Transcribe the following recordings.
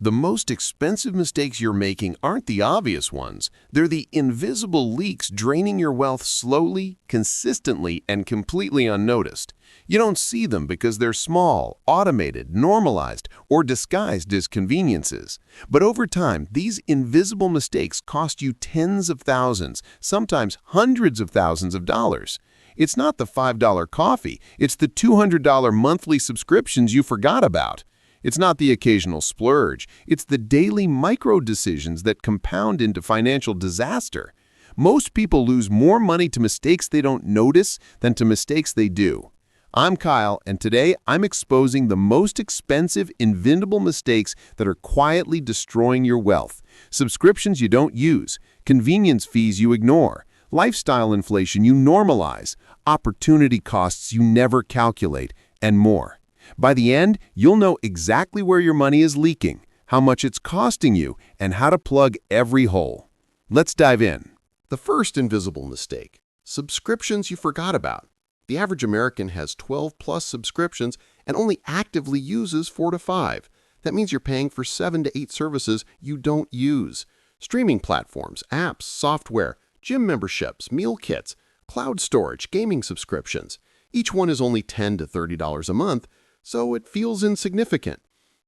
The most expensive mistakes you're making aren't the obvious ones. They're the invisible leaks draining your wealth slowly, consistently, and completely unnoticed. You don't see them because they're small, automated, normalized, or disguised as conveniences. But over time, these invisible mistakes cost you tens of thousands, sometimes hundreds of thousands of dollars. It's not the $5 coffee, it's the $200 monthly subscriptions you forgot about. It's not the occasional splurge, it's the daily micro-decisions that compound into financial disaster. Most people lose more money to mistakes they don't notice than to mistakes they do. I'm Kyle, and today I'm exposing the most expensive, invisible mistakes that are quietly destroying your wealth. Subscriptions you don't use, convenience fees you ignore, lifestyle inflation you normalize, opportunity costs you never calculate, and more. By the end, you'll know exactly where your money is leaking, how much it's costing you, and how to plug every hole. Let's dive in. The first invisible mistake: subscriptions you forgot about. The average American has 12+ subscriptions and only actively uses 4 to 5. That means you're paying for 7 to 8 services you don't use. Streaming platforms, apps, software, gym memberships, meal kits, cloud storage, gaming subscriptions. Each one is only $10 to $30 a month, so it feels insignificant.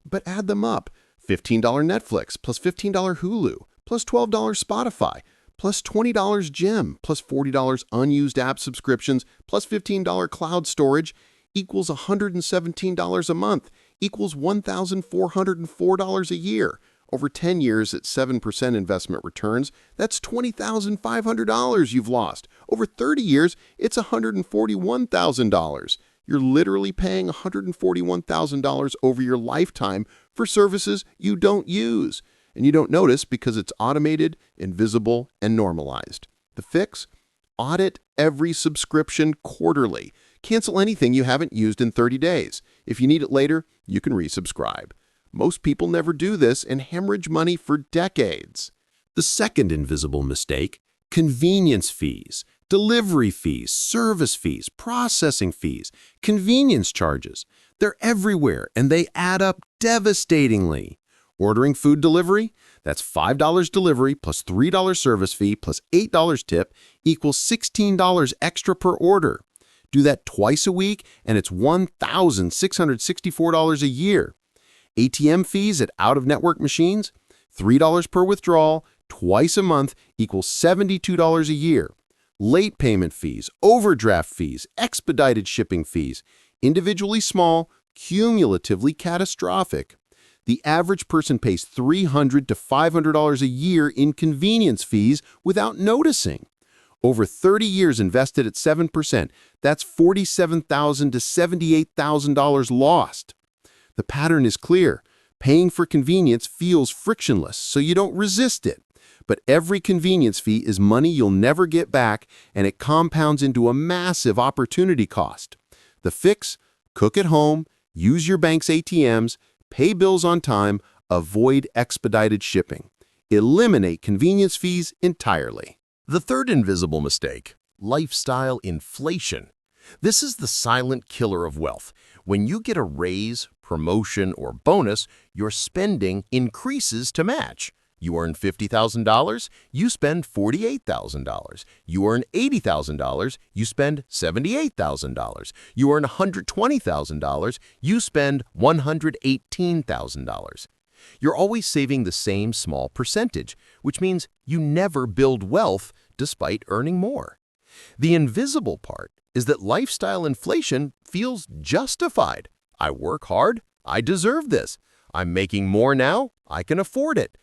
But add them up: $15 Netflix, plus $15 Hulu, plus $12 Spotify, plus $20 gym, plus $40 unused app subscriptions, plus $15 cloud storage, equals $117 a month, equals $1,404 a year. Over 10 years at 7% investment returns, that's $20,500 you've lost. Over 30 years, it's $141,000. You're literally paying $141,000 over your lifetime for services you don't use. And you don't notice because it's automated, invisible, and normalized. The fix? Audit every subscription quarterly. Cancel anything you haven't used in 30 days. If you need it later, you can resubscribe. Most people never do this and hemorrhage money for decades. The second invisible mistake: convenience fees. Delivery fees, service fees, processing fees, convenience charges. They're everywhere, and they add up devastatingly. Ordering food delivery? That's $5 delivery plus $3 service fee plus $8 tip equals $16 extra per order. Do that twice a week, and it's $1,664 a year. ATM fees at out-of-network machines? $3 per withdrawal, twice a month equals $72 a year. Late payment fees, overdraft fees, expedited shipping fees, individually small, cumulatively catastrophic. The average person pays $300 to $500 a year in convenience fees without noticing. Over 30 years invested at 7%, that's $47,000 to $78,000 lost. The pattern is clear. Paying for convenience feels frictionless, so you don't resist it. But every convenience fee is money you'll never get back, and it compounds into a massive opportunity cost. The fix? Cook at home, use your bank's ATMs, pay bills on time, avoid expedited shipping. Eliminate convenience fees entirely. The third invisible mistake: lifestyle inflation. This is the silent killer of wealth. When you get a raise, promotion, or bonus, your spending increases to match. You earn $50,000, you spend $48,000. You earn $80,000, you spend $78,000. You earn $120,000, you spend $118,000. You're always saving the same small percentage, which means you never build wealth despite earning more. The invisible part is that lifestyle inflation feels justified. I work hard, I deserve this. I'm making more now, I can afford it.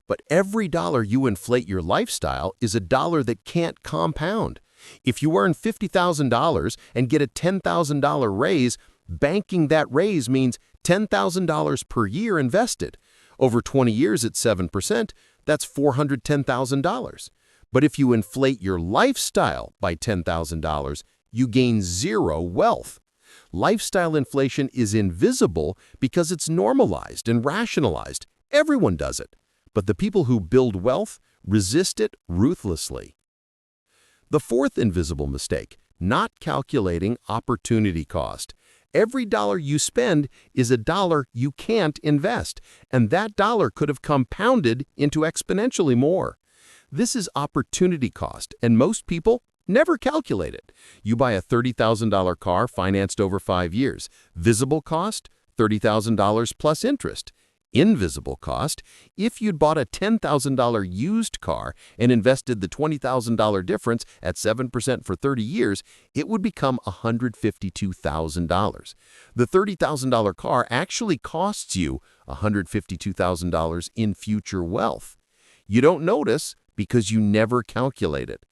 But every dollar you inflate your lifestyle is a dollar that can't compound. If you earn $50,000 and get a $10,000 raise, banking that raise means $10,000 per year invested. Over 20 years at 7%, that's $410,000. But if you inflate your lifestyle by $10,000, you gain zero wealth. Lifestyle inflation is invisible because it's normalized and rationalized. Everyone does it. But the people who build wealth resist it ruthlessly. The fourth invisible mistake: not calculating opportunity cost. every dollar you spend is a dollar you can't invest, and that dollar could have compounded into exponentially more. This is opportunity cost, and most people never calculate it. You buy a $30,000 car financed over 5 years. Visible cost, $30,000 plus interest. Invisible cost, if you'd bought a $10,000 used car and invested the $20,000 difference at 7% for 30 years, it would become $152,000. The $30,000 car actually costs you $152,000 in future wealth. You don't notice because you never calculate it.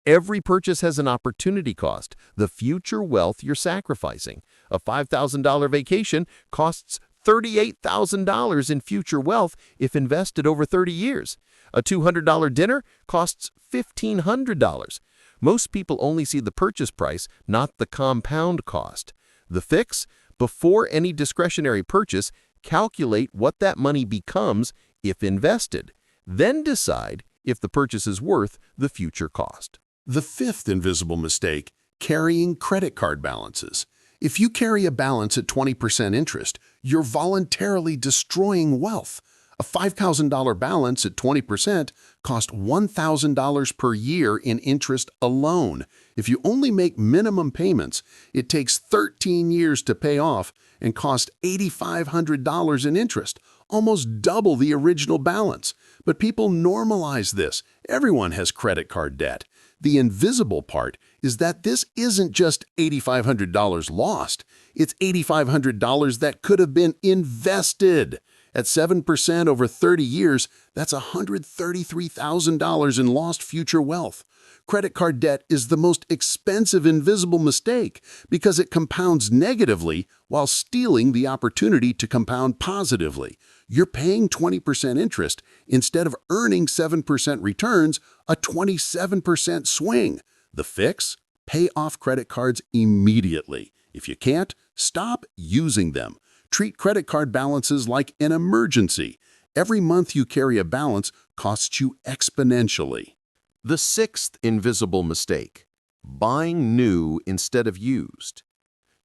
Every purchase has an opportunity cost, the future wealth you're sacrificing. A $5,000 vacation costs $38,000 in future wealth if invested over 30 years. A $200 dinner costs $1,500. Most people only see the purchase price, not the compound cost. The fix? Before any discretionary purchase, calculate what that money becomes if invested. Then decide if the purchase is worth the future cost. The fifth invisible mistake, carrying credit card balances. If you carry a balance at 20% interest, you're voluntarily destroying wealth. A $5,000 balance at 20% costs $1,000 per year in interest alone. If you only make minimum payments, it takes 13 years to pay off and costs $8,500 in interest, almost double the original balance. But people normalize this. Everyone has credit card debt. The invisible part is that this isn't just $8,500 lost. It's $8,500 that could have been invested. At 7% over 30 years, that's $133,000 in lost future wealth. Credit card debt is the most expensive invisible mistake because it compounds negatively while stealing the opportunity to compound positively. You're paying 20% interest instead of earning 7% returns, a 27% swing. The fix? Pay off credit cards immediately. If you can't, stop using them. Treat credit card balances like an emergency. Every month you carry a balance costs you exponentially. The sixth invisible mistake, buying new instead of used.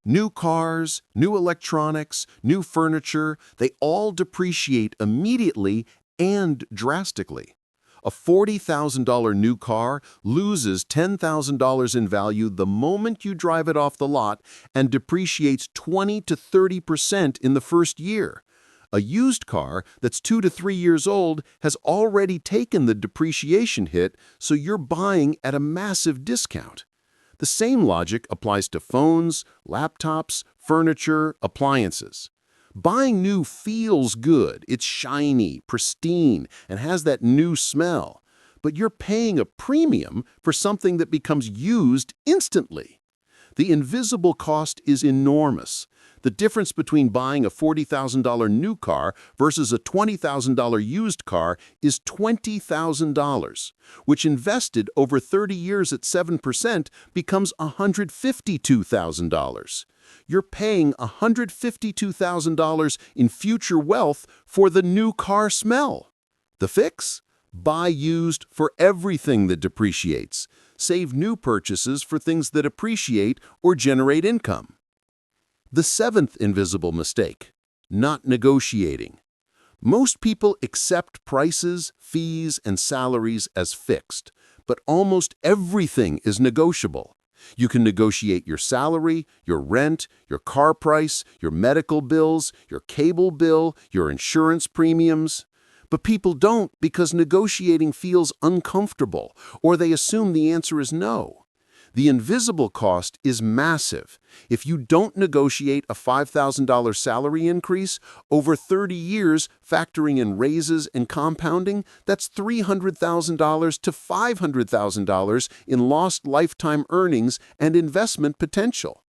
New cars, new electronics, new furniture, they all depreciate immediately and drastically. A $40,000 new car loses $10,000 in value the moment you drive it off the lot and depreciates 20 to 30% in the first year. A used car that's 2 to 3 years old has already taken the depreciation hit, so you're buying at a massive discount. The same logic applies to phones, laptops, furniture, appliances. Buying new feels good. It's shiny, pristine, and has that new smell. But you're paying a premium for something that becomes used instantly. The invisible cost is enormous. The difference between buying a $40,000 new car versus a $20,000 used car is $20,000, which invested over 30 years at 7% becomes $152,000. You're paying $152,000 in future wealth for the new car smell. The fix? Buy used for everything that depreciates. Save new purchases for things that appreciate or generate income. The seventh invisible mistake, not negotiating. Most people accept prices, fees, and salaries as fixed, but almost everything is negotiable. You can negotiate your salary, your rent, your car price, your medical bills, your cable bill, your insurance premiums. But people don't because negotiating feels uncomfortable, or they assume the answer is no. The invisible cost is massive. If you don't negotiate a $5,000 salary increase, over 30 years, factoring in raises and compounding, that's $300,000 to $500,000 in lost lifetime earnings and investment potential.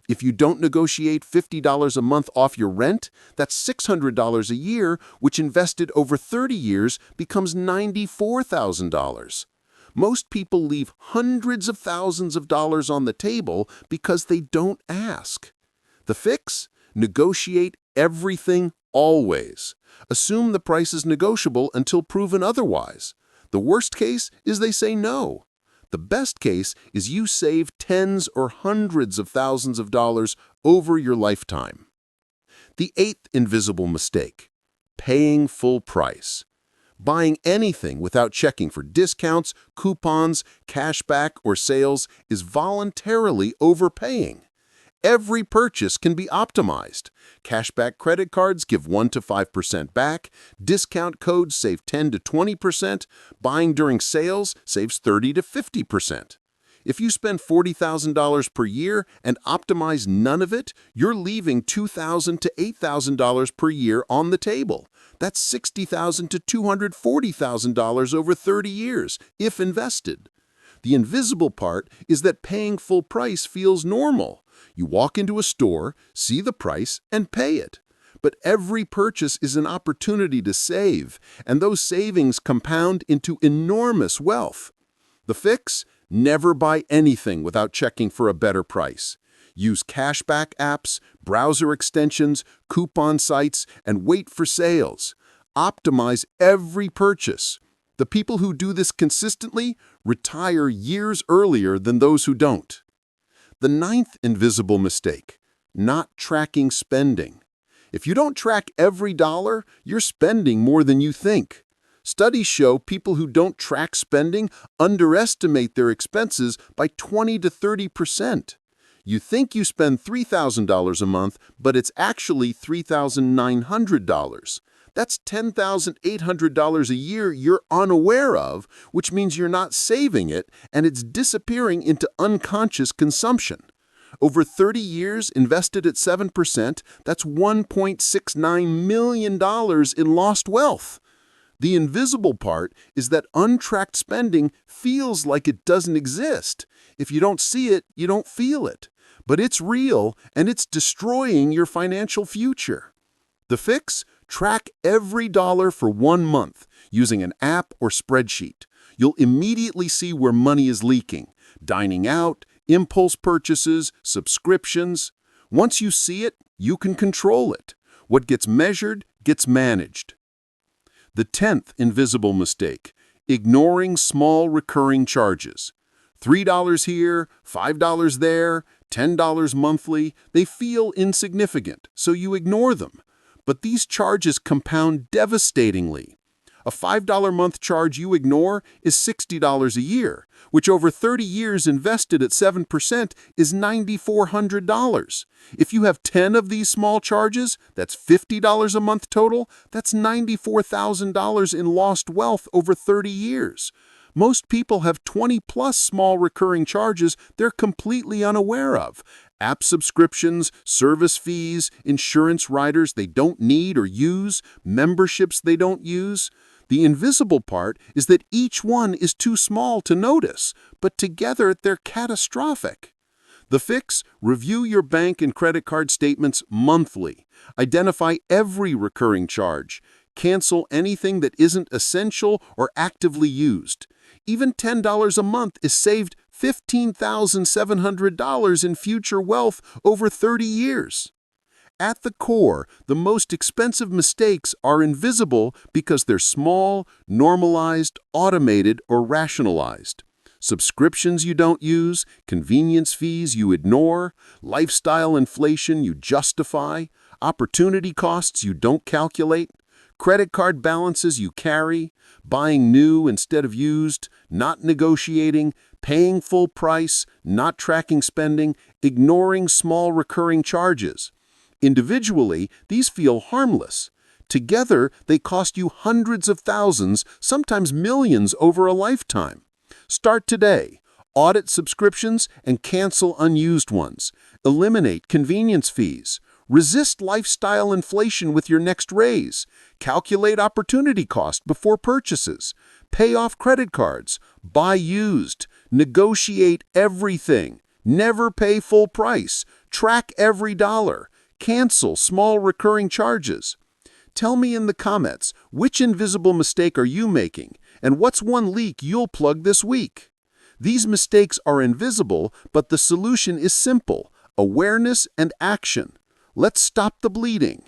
If you don't negotiate $50 a month off your rent, that's $600 a year, which invested over 30 years becomes $94,000. Most people leave hundreds of thousands of dollars on the table because they don't ask. The fix? Negotiate everything always. Assume the price is negotiable until proven otherwise. The worst case is they say no. The best case is you save tens or hundreds of thousands of dollars over your lifetime. The eighth invisible mistake: paying full price. Buying anything without checking for discounts, coupons, cashback, or sales is voluntarily overpaying. Every purchase can be optimized. Cashback credit cards give 1 to 5% back. Discount codes save 10 to 20%. Buying during sales saves 30 to 50%. If you spend $40,000 per year and optimize none of it, you're leaving $2,000 to $8,000 per year on the table. That's $60,000 to $240,000 over 30 years, if invested. The invisible part is that paying full price feels normal. You walk into a store, see the price, and pay it. But every purchase is an opportunity to save, and those savings compound into enormous wealth. The fix? Never buy anything without checking for a better price. Use cashback apps, browser extensions, coupon sites, and wait for sales. Optimize every purchase. The people who do this consistently retire years earlier than those who don't. The ninth invisible mistake: not tracking spending. If you don't track every dollar, you're spending more than you think. Studies show people who don't track spending underestimate their expenses by 20 to 30%. You think you spend $3,000 a month, but it's actually $3,900. That's $10,800 a year you're unaware of, which means you're not saving it, and it's disappearing into unconscious consumption. Over 30 years invested at 7%, that's $1.69 million in lost wealth. The invisible part is that untracked spending feels like it doesn't exist. If you don't see it, you don't feel it. But it's real, and it's destroying your financial future. The fix? Track every dollar for 1 month using an app or spreadsheet. You'll immediately see where money is leaking: dining out, impulse purchases, subscriptions. Once you see it, you can control it. What gets measured gets managed. The 10th invisible mistake: ignoring small recurring charges. $3 here, $5 there, $10 monthly. They feel insignificant, so you ignore them. But these charges compound devastatingly. A $5 month charge you ignore is $60 a year, which over 30 years invested at 7% is $9,400. If you have 10 of these small charges, that's $50 a month total. That's $94,000 in lost wealth over 30 years. Most people have 20-plus small recurring charges they're completely unaware of. App subscriptions, service fees, insurance riders they don't need or use, memberships they don't use. The invisible part is that each one is too small to notice, but together they're catastrophic. The fix? Review your bank and credit card statements monthly. Identify every recurring charge. Cancel anything that isn't essential or actively used. Even $10 a month is saved $15,700 in future wealth over 30 years. At the core, the most expensive mistakes are invisible because they're small, normalized, automated, or rationalized. Subscriptions you don't use, convenience fees you ignore, lifestyle inflation you justify, opportunity costs you don't calculate, credit card balances you carry, buying new instead of used, not negotiating, paying full price, not tracking spending, ignoring small recurring charges. Individually, these feel harmless. Together, they cost you hundreds of thousands, sometimes millions over a lifetime. Start today. Audit subscriptions and cancel unused ones. Eliminate convenience fees. Resist lifestyle inflation with your next raise. Calculate opportunity cost before purchases. Pay off credit cards. Buy used. Negotiate everything. Never pay full price. Track every dollar. Cancel small recurring charges. Tell me in the comments, which invisible mistake are you making, and what's one leak you'll plug this week? These mistakes are invisible, but the solution is simple: awareness and action. Let's stop the bleeding.